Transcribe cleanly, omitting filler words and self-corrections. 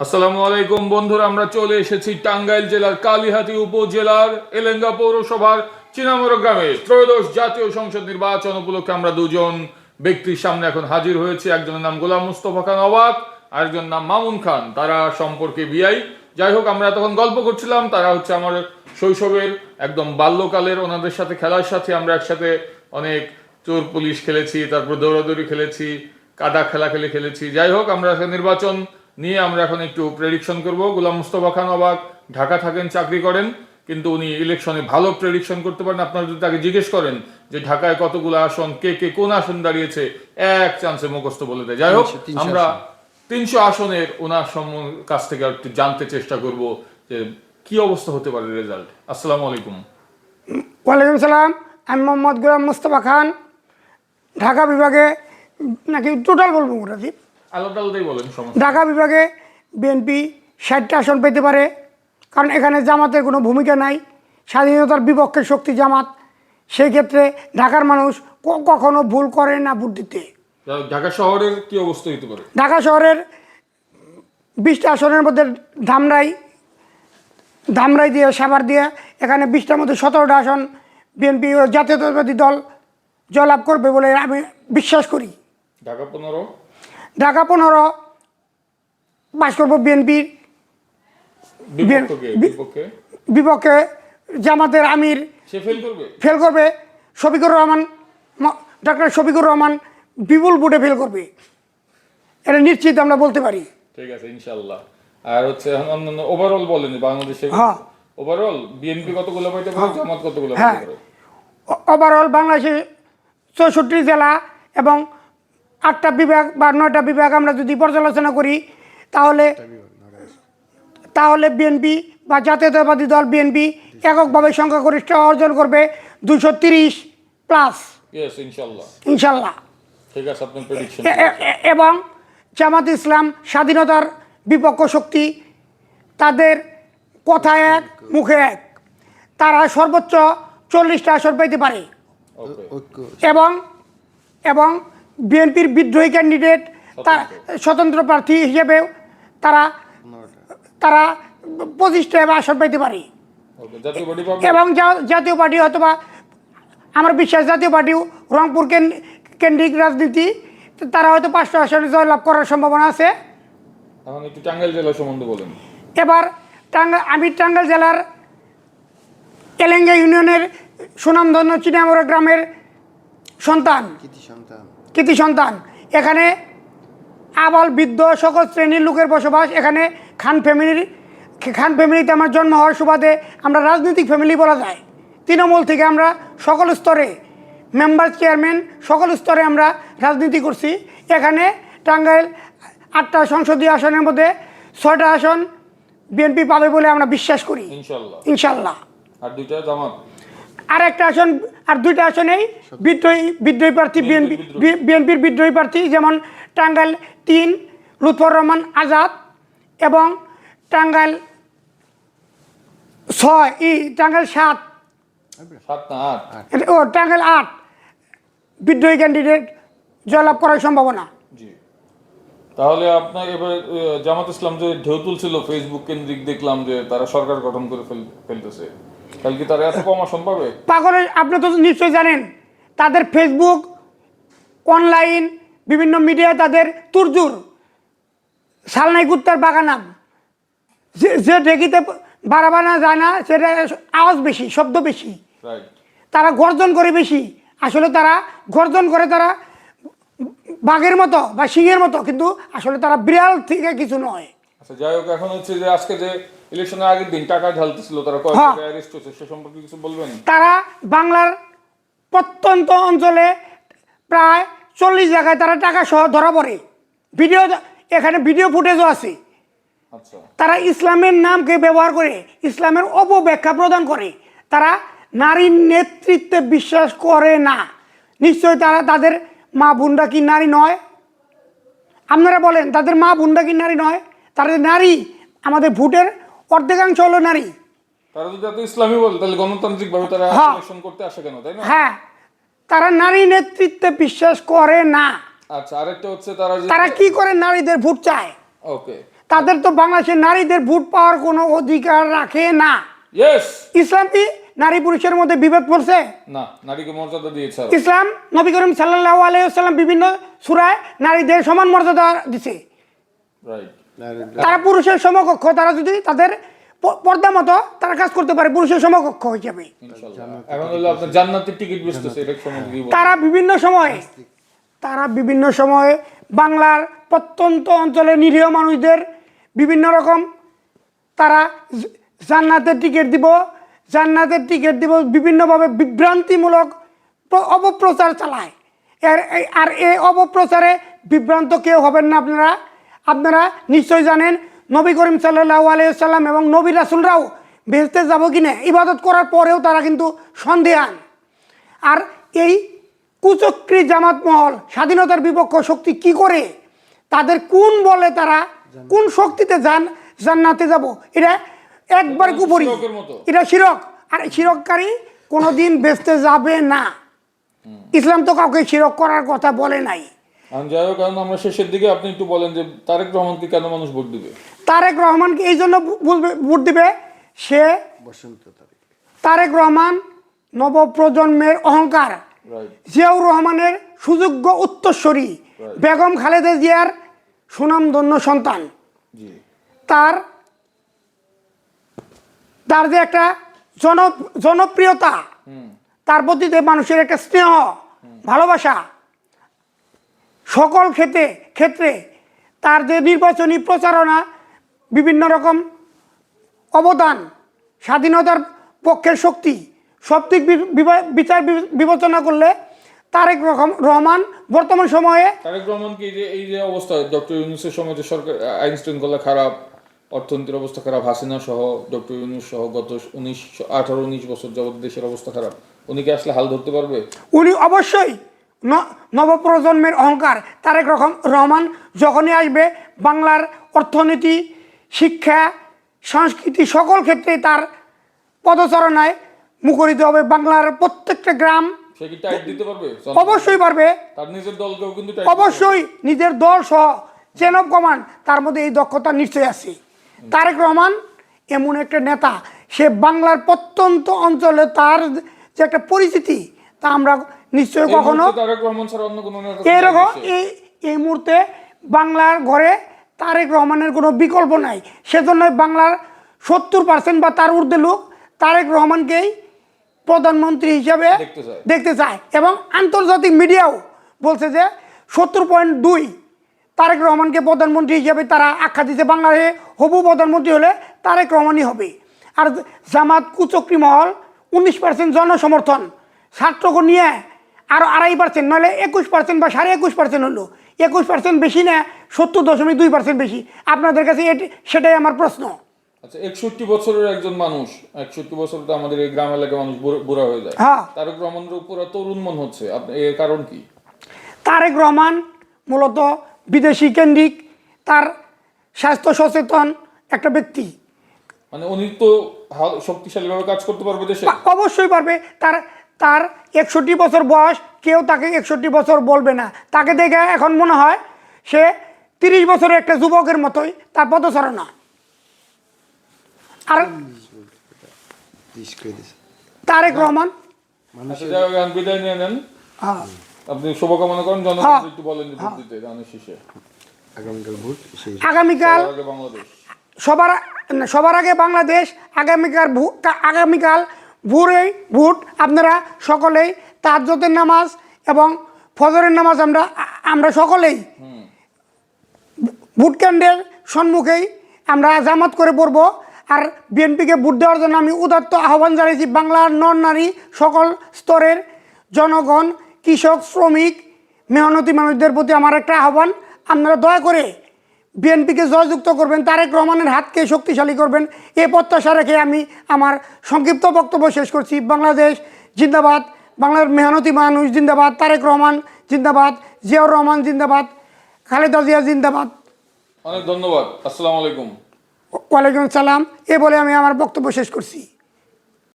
আসসালামু আলাইকুম বন্ধুরা, আমরা চলে এসেছি টাঙ্গাইল জেলার কালিহাতী উপজেলার এলেঙ্গা পৌরসভার চিনামরগ গ্রামে ত্রয়োদশ জাতীয় সংসদ নির্বাচন উপলক্ষে আমরা দুজন ব্যক্তির সামনে এখন হাজির হয়েছি। একজনের নাম গোলাম মুস্তফা খান অবাক, আরেকজন নাম মামুন খান। তারা সম্পর্কে বিআই। যাই হোক, আমরা তখন গল্প করছিলাম। তারা হচ্ছে আমার শৈশবের একদম বাল্যকালের, ওনাদের সাথে খেলার সাথে আমরা একসাথে অনেক চোর পুলিশ খেলেছি, তারপর দৌড়াদৌড়ি খেলেছি, কাদা খেলাখেলি খেলেছি। যাই হোক, আমরা নির্বাচন নিয়ে আমরা এখন একটু প্রেডিকশন করব। গোলাম মুস্তফা খান অবাক ঢাকা থাকেন, চাকরি করেন, কিন্তু উনি ইলেকশনে ভালো প্রেডিকশন করতে পারেন। আপনারা যদি তাকে জিজ্ঞেস করেন যে ঢাকায় কতগুলো আসন, কে কে কোন আসন দাঁড়িয়েছে, এক চান্সে মুখস্থ বলে দেয়। যাই হোক, আমরা 300 আসনের ওনার কাছ থেকে একটু জানতে চেষ্টা করব যে কি অবস্থা হতে পারে রেজাল্ট। আসসালামু আলাইকুম। ওয়ালাইকুম সালাম। আমি মোহাম্মদ গোলাম মুস্তফা খান, ঢাকা বিভাগে, নাকি টোটাল বলবো মুরাদি, আলাদা আলাদাই বলেন, সমস্যা। ঢাকা বিভাগে বিএনপি 60টা আসন পেতে পারে, কারণ এখানে জামাতের কোনো ভূমিকা নাই। স্বাধীনতার বিপক্ষে শক্তি জামাত। সেই ক্ষেত্রে ঢাকার মানুষ কখনো ভুল করে না ভোট দিতে। ঢাকা শহরের কি অবস্থা হতে পারে? ঢাকা শহরের 20টা আসনের মধ্যে ধামরাই দিয়ে, সাভার দিয়ে, এখানে 20টার মধ্যে 17টা আসন বিএনপি ও জাতীয়তাবাদী দল জয়লাভ করবে বলে আমি বিশ্বাস করি। ঢাকা 15 পাশ করবো বিএনপির বিপক্ষে। জামাতের আমির ফেল করবে। শফিকুর রহমান, ডক্টর শফিকুর রহমান বিপুল ভোটে ফেল করবে, এটা নিশ্চিত আমরা বলতে পারি। ঠিক আছে, ইনশাআল্লাহ। আর হচ্ছে অন্যান্য ওভারঅল বলেন, বাংলাদেশে ওভারঅল বিএনপি কতগুলো পাইতে পারে, জামাত কতগুলো পাইতে পারে? ওভারঅল বাংলাদেশে 64 জেলা এবং 8টা বিভাগ বা 9টা বিভাগ আমরা যদি পর্যালোচনা করি, তাহলে বিএনপি বা জাতীয়তাবাদী দল বিএনপি এককভাবে সংখ্যাগরিষ্ঠ অর্জন করবে 230 প্লাস ইনশাল্লাহ। ঠিক আছে, আপনার প্রেডিকশন। এবং জামাত ইসলাম স্বাধীনতার বিপক্ষ শক্তি, তাদের কথা এক মুখে এক, তারা সর্বোচ্চ 40টা আসন পেতে পারে। এবং বিএনপির বিদ্রোহী ক্যান্ডিডেট, স্বতন্ত্র প্রার্থী হিসেবে তারা 25টা আসন পেতে পারে। এবং জাতীয় পার্টি, অথবা আমার বিশ্বাস জাতীয় পার্টি রংপুর কেন্দ্রিক রাজনীতি, তারা হয়তো 5টা আসনে জয়লাভ করার সম্ভাবনা আছে। এখন একটু টাঙ্গাইল জেলা সম্বন্ধে বলেন। এবার আমি টাঙ্গাইল জেলার এলেঙ্গা ইউনিয়নের সুনামধন্য চিনামরগ গ্রামের কৃতি সন্তান। এখানে আবাল বৃদ্ধ সকল শ্রেণীর লোকের বসবাস। এখানে খান ফ্যামিলিতে আমার জন্ম হওয়ার সুবাদে আমরা রাজনৈতিক ফ্যামিলি বলা যায়। তৃণমূল থেকে আমরা সকল স্তরে মেম্বার, চেয়ারম্যান, সকল স্তরে আমরা রাজনীতি করছি। এখানে টাঙ্গাইল 8টা সংসদীয় আসনের মধ্যে 6টা আসন বিএনপি পাবে বলে আমরা বিশ্বাস করি ইনশাল্লাহ। আর 2টা জামাত, আর একটা আসন, আর 2টা আসনেই বিদ্রোহী প্রার্থী, বিএনপির বিদ্রোহী প্রার্থী, যেমন টাঙ্গাইল 3 লুৎফর রহমান আজাদ, এবং টাঙ্গাইল 6 টাঙ্গাইল 7 টাঙ্গাইল 8 বিদ্রোহী ক্যান্ডিডেট জয়লাভ করার সম্ভাবনা। তাহলে আপনার এবার জামাত ইসলাম যে ঢেউ তুলছিল ফেসবুক কেন্দ্রিক, দেখলাম যে তারা সরকার গঠন করে ফেলতেছে, তাহলে কি তারা এত কম আসন পাবে? পাগলের, আপনি তো নিশ্চয়ই জানেন, তাদের ফেসবুক, অনলাইন, বিভিন্ন মিডিয়ায় তাদের তুরজুর সালনাই কুত্তার বাগানাম। যে ঢেকিতে বাড়াবানা যায় না, সেটা আওয়াজ বেশি, শব্দ বেশি, তারা গর্জন করে বেশি। আসলে তারা গর্জন করে, তারা বাঘের মতো বা সিংহের মতো, কিন্তু আসলে তারা বিড়াল থেকে কিছু নয়। আচ্ছা, যাই হোক, এখন হচ্ছে যে আজকে যে ইলেকশনের আগের দিন টাকা ঢালতেছিল, তারা কয় টাকা অ্যারেস্ট হয়েছে সে সম্পর্কে কিছু বলবেন? তারা বাংলার প্রত্যন্ত অঞ্চলে প্রায় 40 জায়গায় তারা টাকা সহ ধরা পড়ে। এখানে ভিডিও ফুটেজও আছে। তারা ইসলামের নামকে ব্যবহার করে ইসলামের অপব্যাখ্যা প্রদান করে। তারা নারীর নেতৃত্বে বিশ্বাস করে না। নিশ্চয়ই তাদের মা বোনরা কি নারী নয়? আপনারা বলেন, তাদের মা বোনরা কি নারী নয়? তাদের নারী, আমাদের ভোটের অর্ধেকাংশ হলো নারী। তারা যদি এত ইসলামী বলে, তাহলে গণতান্ত্রিকভাবে তারা ইলেকশন করতে আসে কেন, তাই না? হ্যাঁ, তারা নারী নেতৃত্বে বিশ্বাস করে না। আচ্ছা, আরেকটা হচ্ছে তারা কি করে নারীদের ভোট চায়। ওকে, তাদের তো বাংলাদেশের নারীদের ভোট পাওয়ার কোনো অধিকার রাখে না। ইয়েস। ইসলাম কি নারী পুরুষের মধ্যে বিভেদ পড়ছে? না, নারীকে মর্যাদা দিয়েছে আরো। ইসলাম নবী করিম সাল্লাল্লাহু আলাইহি ওয়াসাল্লাম বিভিন্ন সূরায় নারীদের সমান মর্যাদা দিছে। রাইট। তারা পুরুষের সমকক্ষ, তারা যদি তাদের পর্দা মতো তারা কাজ করতে পারে পুরুষের সমকক্ষ হিসেবে। ইনশাআল্লাহ। এখন হলো আপনার জান্নাতের টিকিট বেচতেছে, এটা সম্বন্ধে কি বলবেন? তারা বিভিন্ন সময়ে বাংলার প্রত্যন্ত অঞ্চলের নিরীহ মানুষদের বিভিন্ন রকম তারা জান্নাতের টিকিট দিব বিভিন্নভাবে বিভ্রান্তিমূলক অপপ্রচার চালায়। আর এই অপপ্রচারে বিভ্রান্ত কেউ হবেন না। আপনারা নিশ্চয় জানেন নবী করিম সাল্লাল্লাহু আলাইহি সাল্লাম এবং নবী রাসূলরাও বেহেশতে যাব কিনা ইবাদত করার পরেও তারা কিন্তু সন্দেহান। আর এই কুচক্রী জামাত মহল স্বাধীনতার বিপক্ষ শক্তি কি করে, তাদের কোন বলে তারা কোন শক্তিতে জান্নাতে যাব, এটা একবার কুপুরি, এটা শিরক। আর শিরককারী কোনোদিন বেহেশতে যাবে না। ইসলাম তো কাউকে শিরক করার কথা বলে নাই। যাই হোক, কারণ আমরা শেষের দিকে আপনি একটু বলেন যে তারেক রহমানকে কেন মানুষ ভোট দিবে? তারেক রহমানকে এই জন্য ভোট দিবে, সে তারেক রহমান নবপ্রজন্মের অহংকার, জিয়াউর রহমানের সুযোগ্য উত্তরসূরি, বেগম খালেদা জিয়ার সুনামধন্য সন্তান। তার যে একটা জনপ্রিয়তা, তার প্রতি মানুষের একটা স্নেহ ভালোবাসা, সকল ক্ষেত্রে তার যে নির্বাচনী প্রচারণা, বিভিন্ন রকম অবদান, স্বাধীনতার পক্ষের শক্তি, সব দিক বিচার বিবেচনা করলে তারেক রহমান বর্তমান সময়ে তারেক রহমানকে এই যে অবস্থা, ডক্টর ইউনূসের সময় যে সরকার আইন শৃঙ্খলা খারাপ, অর্থনীতির অবস্থা খারাপ, হাসিনা সহ ডক্টর ইউনূস সহ গত 18-19 বছর যাবত দেশের অবস্থা খারাপ, উনি কি আসলে হাল ধরতে পারবে? উনি অবশ্যই নবপ্রজন্মের অহংকার তারেক রহমান যখনই আসবে, বাংলার অর্থনীতি, শিক্ষা, সংস্কৃতি সকল ক্ষেত্রে তার পদচারণায় মুখরিত হবে। বাংলার প্রত্যেকটা গ্রাম সে কি টাইট দিতে পারবে? অবশ্যই পারবে। তার নিজের দলকেও কিন্তু অবশ্যই নিজের দল সহ চেন অফ কমান্ড, তার মধ্যে এই দক্ষতা নিশ্চয়ই আছে। তারেক রহমান এমন একটা নেতা, সে বাংলার প্রত্যন্ত অঞ্চলে তার যে একটা পরিচিতি, তা আমরা নিশ্চয়ই কখনো এরকম এই মুহূর্তে বাংলার ঘরে তারেক রহমানের কোনো বিকল্প নাই। সেজন্য বাংলার 70% বা তার ঊর্ধ্বে লোক তারেক রহমানকেই প্রধানমন্ত্রী হিসাবে দেখতে চায়। এবং আন্তর্জাতিক মিডিয়াও বলছে যে 70.2 তারেক রহমানকে প্রধানমন্ত্রী হিসাবে তারা আখ্যা দিচ্ছে। বাংলাদেশে হবু প্রধানমন্ত্রী হলে তারেক রহমানই হবে। আর জামাত কুচক্রী মহল 19% জনসমর্থন, ছাত্রকে নিয়ে আরও 2.5%, নইলে 21% বা 21.5% হলো। 21% বেশি না, 70.2% বেশি। আপনাদের কাছে সেটাই আমার প্রশ্ন। আচ্ছা, 61 বছরের একজন মানুষ, 61 বছর তো আমাদের এই গ্রাম এলাকার মানুষ বুড়া হয়ে যায়। তারেক রহমানের উপর তরুণ মন হচ্ছে, এর কারণ কি? তারেক রহমান মূলত বিদেশি কেন্দ্রিক, তার স্বাস্থ্য সচেতন একটা ব্যক্তি। মানে উনি তো শক্তিশালীভাবে কাজ করতে পারবে দেশে? অবশ্যই পারবে। তার 61 বছর বয়স, কেউ তাকে 61 বছর বলবে না। তাকে দেখে এখন মনে হয় সে 30 বছরের একটা যুবকের মতোই তার পদচারণা। আর তারেক রহমান বিদায় নিয়ে নেন, আপনি শুভকামনা করেন, জনগণ একটু বলেন ভোট দিতে গানের শেষে। আগামীকাল সবার আগে বাংলাদেশ, আগামীকাল ভোরেই ভোট। আপনারা সকলেই তাহাজ্জুদের নামাজ এবং ফজরের নামাজ আমরা সকলেই ভোট কেন্দ্রের সম্মুখেই আমরা জামাত করে পড়ব। আর বিএনপিকে ভোট দেওয়ার জন্য আমি উদাত্ত আহ্বান জানিয়েছি বাংলার নর নারী সকল স্তরের জনগণ, কৃষক, শ্রমিক, মেহনতি মানুষদের প্রতি আমার একটা আহ্বান, আপনারা দয়া করে বিএনপিকে জয়যুক্ত করবেন, তারেক রহমানের হাতকে শক্তিশালী করবেন। এই প্রত্যাশা রেখে আমি আমার সংক্ষিপ্ত বক্তব্য শেষ করছি। বাংলাদেশ জিন্দাবাদ, বাংলার মেহনতি মানুষ জিন্দাবাদ, তারেক রহমান জিন্দাবাদ, জিয়াউর রহমান জিন্দাবাদ, খালেদা জিয়া জিন্দাবাদ। অনেক ধন্যবাদ। আসসালামু আলাইকুম। ওয়ালাইকুম আসসালাম। এ বলে আমি আমার বক্তব্য শেষ করছি।